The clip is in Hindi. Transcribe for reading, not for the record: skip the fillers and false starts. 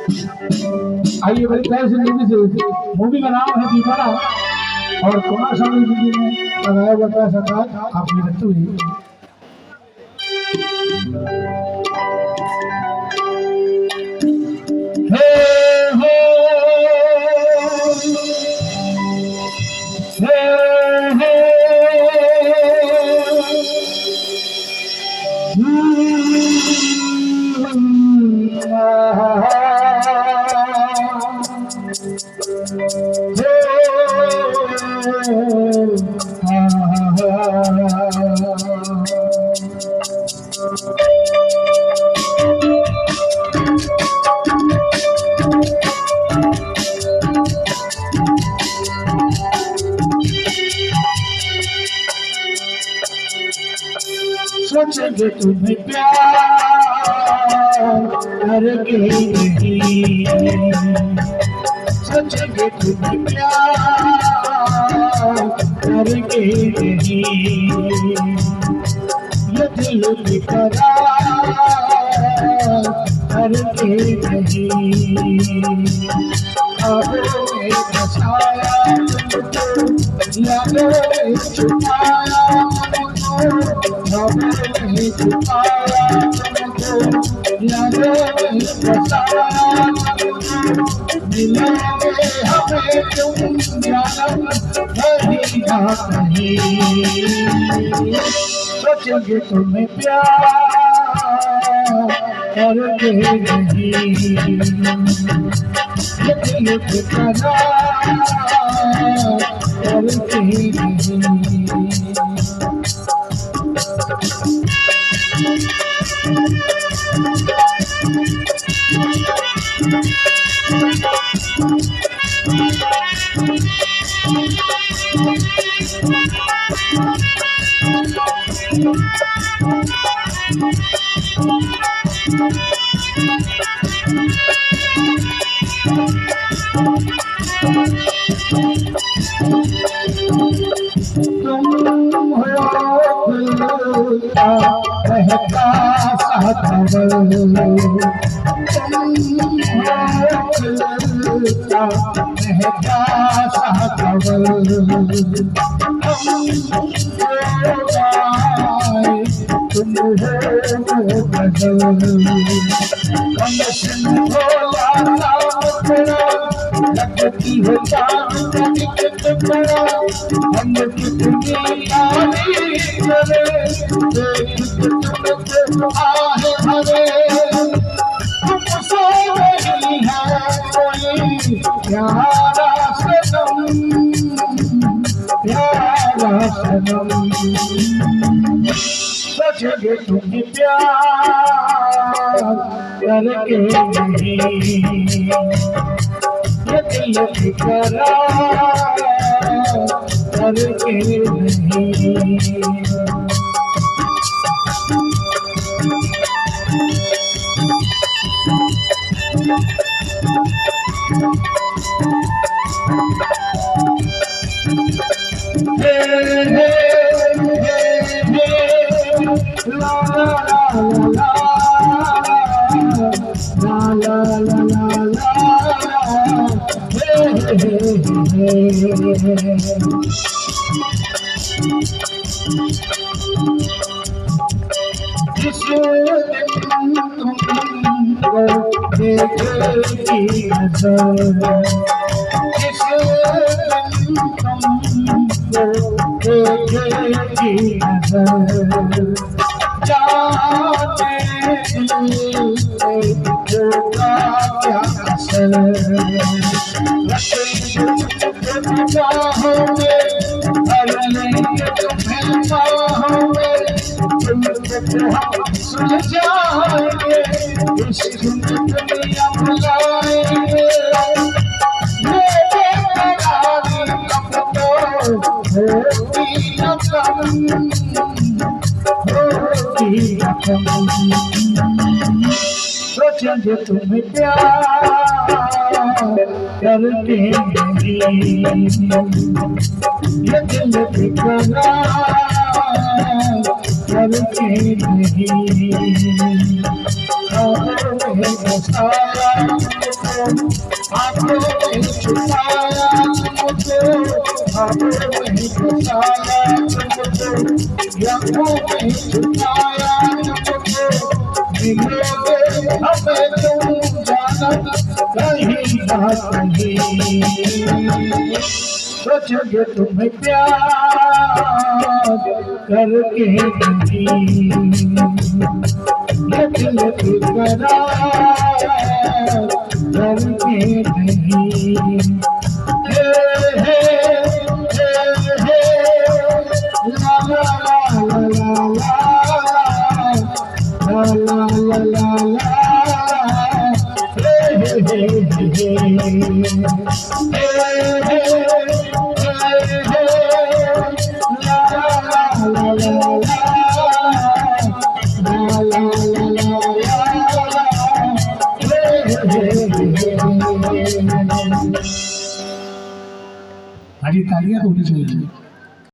आइए बड़ी प्यार से मूवी का नाम है दीवाना और कुमार शानू जी ने लगाया हुआ पैसा था आपने रखते हुए सोचेंगे तुम्हें प्यार करके नहीं, सोचेंगे तुम्हें प्यार करके नहीं, ये दिल बेकरार करके नहीं, ख्वाबों में बसाया तुमको, यादों में छुपाया तुमको, ख्वाबों में छुपाया तुमको, यादों में बसाया तुमको, मिलोगे हमें तुम जानम नहीं ना कहीं, सोचोगे तुम्हें प्यार करके नहीं, दिल बेकरार करके नहीं। तुम हो रहता साथवर, तुम हो रहता साथवर, तुम हो बदल, कम से थोड़ा लगती हो चांद के टुकड़ा, हम कितनी तारीफ करें, देख तुमसे आहे भरे, तुमसे नहीं है कोई प्यारा सनम, प्यारा सनम, सोचेंगे तुम्हें प्यार करके नहीं, ये दिल बेकरार करके नहीं। ला ला ला ला ला ला ला जिस दिन तुमको देखेगी नजर, जिस दिन तुमको देखेगी नजर, जाने दिल से होगा क्या असर, चाहोगे हर लेंगे तुम्हें चाहोगे, तुमको हम सुलझाएंगे, इश्क में दुनिया बुलाएंगे, ये बेकरारी अब तो होती न कम, होती न कम, सोचेंगे तुम्हें प्यार करके नहीं, ये दिल बेकरार करके नहीं, ख्वाबों में बसाया छुपाया तुमको, ख्वाबों में फसाया तुमको, यादों में छुपाया तुमको, मिलोगे हमें तुम जाना कहीं ना कहीं, सोचोगे तुम्हें प्यार करके नहीं, दिल करार करके नहीं। हे हे हे हे ला ला ला ला ला ला ला ला ला हे हे हे हे तालियां होनी चाहिए।